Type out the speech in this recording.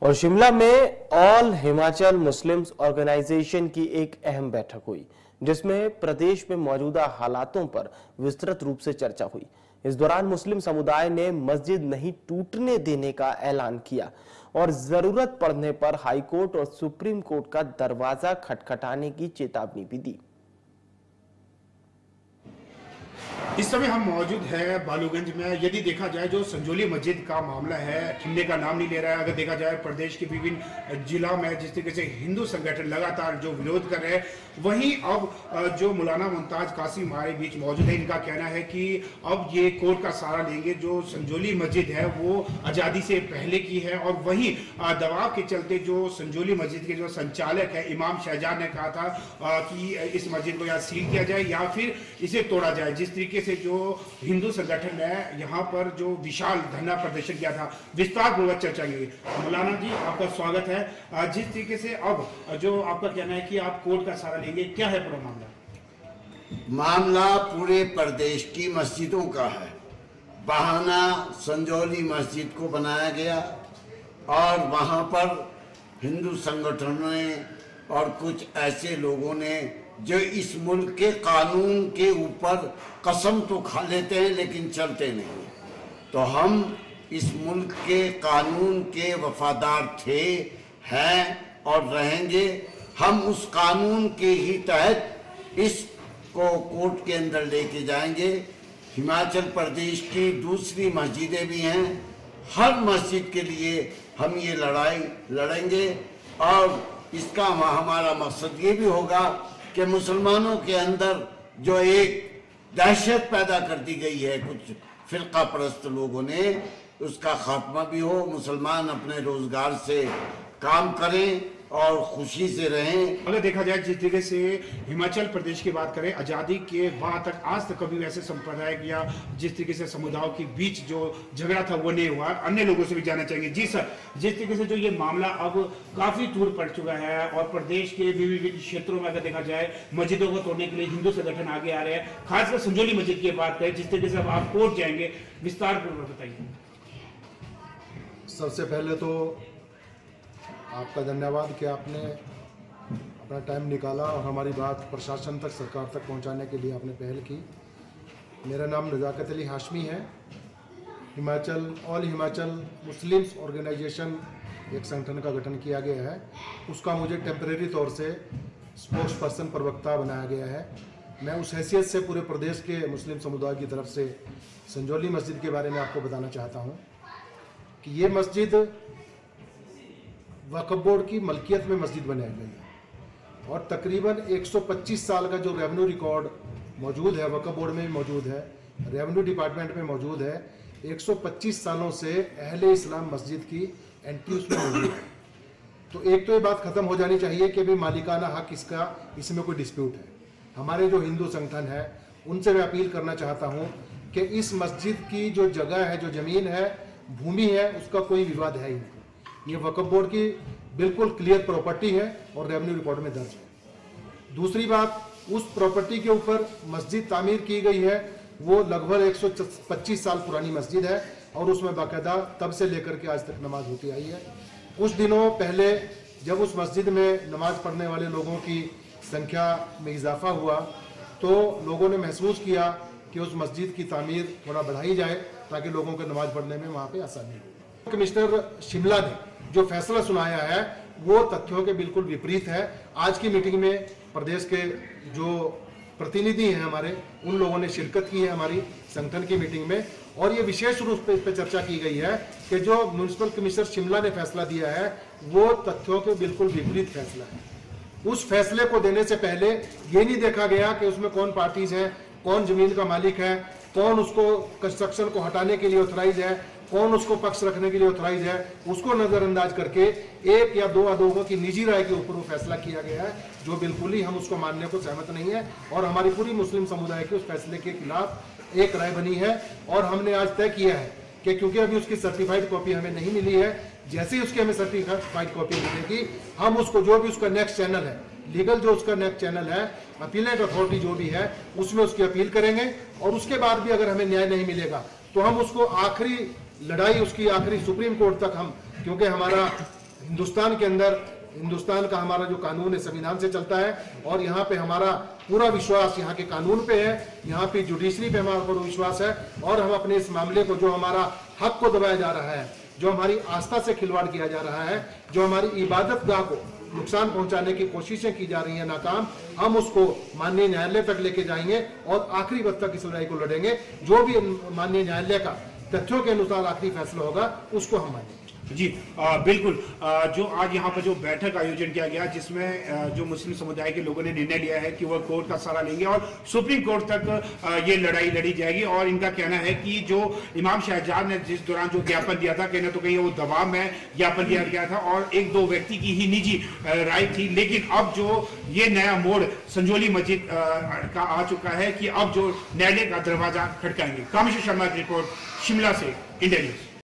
और शिमला में all Himachal Muslims organisation की एक अहम बैठक हुई, जिसमें प्रदेश में मौजूदा हालातों पर विस्तृत रूप से चर्चा हुई। इस दौरान मुस्लिम समुदाय ने मस्जिद नहीं टूटने देने का ऐलान किया और जरूरत पड़ने पर हाईकोर्ट और सुप्रीम कोर्ट का दरवाजा खटखटाने की चेतावनी भी दी। इस समय हम मौजूद है बालूगंज में। यदि देखा जाए जो संजोली मस्जिद का मामला है, ठिमने का नाम नहीं ले रहा है। अगर देखा जाए प्रदेश के विभिन्न जिला में जिस तरीके से हिंदू संगठन लगातार जो विरोध कर रहे हैं, वहीं अब जो मौलाना मुमताज कासिम हमारे बीच मौजूद है, इनका कहना है कि अब ये कोर्ट का सहारा लेंगे। जो संजोली मस्जिद है वो आज़ादी से पहले की है और वहीं दबाव के चलते जो संजोली मस्जिद के जो संचालक है इमाम शहजाद ने कहा था कि इस मस्जिद को या सील किया जाए या फिर इसे तोड़ा जाए। जिस तरीके से जो हिंदू संगठन है यहाँ पर जो विशाल धरना प्रदर्शन किया था, विस्तार पूर्वक चर्चा की। मौलाना जी, आपका स्वागत है। जिस तरीके से अब जो आपका कहना है कि आप कोर्ट का सहारा लेंगे, क्या है पूरा मामला? मामला पूरे प्रदेश की मस्जिदों का है। बहाना संजौली मस्जिद को बनाया गया और वहाँ पर हिंदू संगठनों ने और कुछ ऐसे लोगों ने जो इस मुल्क के कानून के ऊपर कसम तो खा लेते हैं लेकिन चलते नहीं। तो हम इस मुल्क के कानून के वफादार थे, हैं और रहेंगे। हम उस कानून के ही तहत इसको कोर्ट के अंदर लेके जाएंगे। हिमाचल प्रदेश की दूसरी मस्जिदें भी हैं, हर मस्जिद के लिए हम ये लड़ाई लड़ेंगे और इसका हमारा मकसद ये भी होगा कि मुसलमानों के अंदर जो एक दहशत पैदा कर दी गई है कुछ फिरका परस्त लोगों ने, उसका खात्मा भी हो, मुसलमान अपने रोजगार से काम करें और खुशी से रहें। अगर देखा जाए जिस तरीके से हिमाचल प्रदेश की बात करें, आज़ादी के बाद तक आज तक कभी वैसे संप्रदाय या जिस तरीके से समुदायों के बीच जो झगड़ा था वो नहीं हुआ। अन्य लोगों से भी जानना चाहेंगे। जी सर, जिस तरीके से जो ये मामला अब काफी दूर पड़ चुका है और प्रदेश के विभिन्न क्षेत्रों में अगर देखा जाए मस्जिदों को तोड़ने के लिए हिंदू संगठन आगे आ रहे हैं, खासकर संजोली मस्जिद की बात करें, जिस तरीके से अब आप कोर्ट जाएंगे, विस्तार पूर्वक बताइए। सबसे पहले तो आपका धन्यवाद कि आपने अपना टाइम निकाला और हमारी बात प्रशासन तक, सरकार तक पहुंचाने के लिए आपने पहल की। मेरा नाम नज़ाकत अली हाशमी है। ऑल हिमाचल मुस्लिम्स ऑर्गेनाइजेशन एक संगठन का गठन किया गया है, उसका मुझे टेम्परेरी तौर से स्पोक्स पर्सन, प्रवक्ता बनाया गया है। मैं उस हैसियत से पूरे प्रदेश के मुस्लिम समुदाय की तरफ से संजौली मस्जिद के बारे में आपको बताना चाहता हूँ कि ये मस्जिद वक्फ बोर्ड की मलकियत में मस्जिद बनाई गई है और तकरीबन 125 साल का जो रेवेन्यू रिकॉर्ड मौजूद है, वक्फ बोर्ड में मौजूद है, रेवेन्यू डिपार्टमेंट में मौजूद है। 125 सालों से अहले इस्लाम मस्जिद की एंट्री उसमें मौजूद है। तो एक तो ये बात ख़त्म हो जानी चाहिए कि भाई मालिकाना हक इसका, इसमें कोई डिस्प्यूट है। हमारे जो हिंदू संगठन है उनसे मैं अपील करना चाहता हूँ कि इस मस्जिद की जो जगह है, जो ज़मीन है, भूमि है, उसका कोई विवाद है ही नहीं। ये वक्फ बोर्ड की बिल्कुल क्लियर प्रॉपर्टी है और रेवेन्यू रिकॉर्ड में दर्ज है। दूसरी बात, उस प्रॉपर्टी के ऊपर मस्जिद तामीर की गई है, वो लगभग 125 साल पुरानी मस्जिद है और उसमें बाकायदा तब से लेकर के आज तक नमाज होती आई है। कुछ दिनों पहले जब उस मस्जिद में नमाज पढ़ने वाले लोगों की संख्या में इजाफा हुआ तो लोगों ने महसूस किया कि उस मस्जिद की तामीर थोड़ा बढ़ाई जाए ताकि लोगों को नमाज पढ़ने में वहाँ पर आसानी हो। कमिश्नर शिमला ने जो फैसला सुनाया है वो तथ्यों के बिल्कुल विपरीत है। आज की मीटिंग में प्रदेश के जो प्रतिनिधि हैं हमारे, उन लोगों ने शिरकत की है हमारी संगठन की मीटिंग में और ये विशेष रूप से इस पर चर्चा की गई है कि जो म्यूनिसिपल कमिश्नर शिमला ने फैसला दिया है वो तथ्यों के बिल्कुल विपरीत फैसला है। उस फैसले को देने से पहले ये नहीं देखा गया कि उसमें कौन पार्टीज हैं, कौन जमीन का मालिक है, कौन उसको कंस्ट्रक्शन को हटाने के लिए ऑथराइज है, कौन उसको पक्ष रखने के लिए ऑथराइज है। उसको नजरअंदाज करके एक या दो आदोगों की निजी राय के ऊपर वो फैसला किया गया है, जो बिल्कुल ही हम उसको मानने को सहमत नहीं है और हमारी पूरी मुस्लिम समुदाय के उस फैसले के खिलाफ एक राय बनी है। और हमने आज तय किया है कि क्योंकि अभी उसकी सर्टिफाइड कॉपी हमें नहीं मिली है, जैसे ही उसकी हमें सर्टिफाइड कॉपी मिलेगी हम उसको, जो भी उसका नेक्स्ट चैनल है, लीगल जो उसका नेक्स्ट चैनल है, अपीलेट अथॉरिटी जो भी है, उसमें उसकी अपील करेंगे और उसके बाद भी अगर हमें न्याय नहीं मिलेगा तो हम उसको आखिरी लड़ाई, उसकी आखिरी सुप्रीम कोर्ट तक हम, क्योंकि हमारा हिंदुस्तान के अंदर हिंदुस्तान का हमारा जो कानून है संविधान से चलता है और यहाँ पे हमारा पूरा विश्वास यहाँ के कानून पे है, यहाँ पे जुडिशरी पे हमारा पूरा विश्वास है और हम अपने इस मामले को, जो हमारा हक को दबाया जा रहा है, जो हमारी आस्था से खिलवाड़ किया जा रहा है, जो हमारी इबादत गाह को नुकसान पहुंचाने की कोशिशें की जा रही हैं नाकाम, हम उसको माननीय न्यायालय तक लेके जाएंगे और आखिरी वक्त तक इस लड़ाई को लड़ेंगे। जो भी माननीय न्यायालय का तथ्यों के अनुसार आखिरी फैसला होगा उसको हम मानेंगे। जी बिल्कुल। जो आज यहाँ पर जो बैठक आयोजन किया गया, जिसमें जो मुस्लिम समुदाय के लोगों ने निर्णय लिया है कि वह कोर्ट का सहारा लेंगे और सुप्रीम कोर्ट तक ये लड़ाई लड़ी जाएगी। और इनका कहना है कि जो इमाम शहजाद ने जिस दौरान जो ज्ञापन दिया था, कहना तो कहीं वो दबाव में ज्ञापन दिया गया था और एक दो व्यक्ति की ही निजी राय थी, लेकिन अब जो ये नया मोड़ संजौली मस्जिद का आ चुका है कि अब जो न्यायालय का दरवाजा खटकाएंगे। कामेश्वर शर्मा की रिपोर्ट शिमला से, इंडिया न्यूज।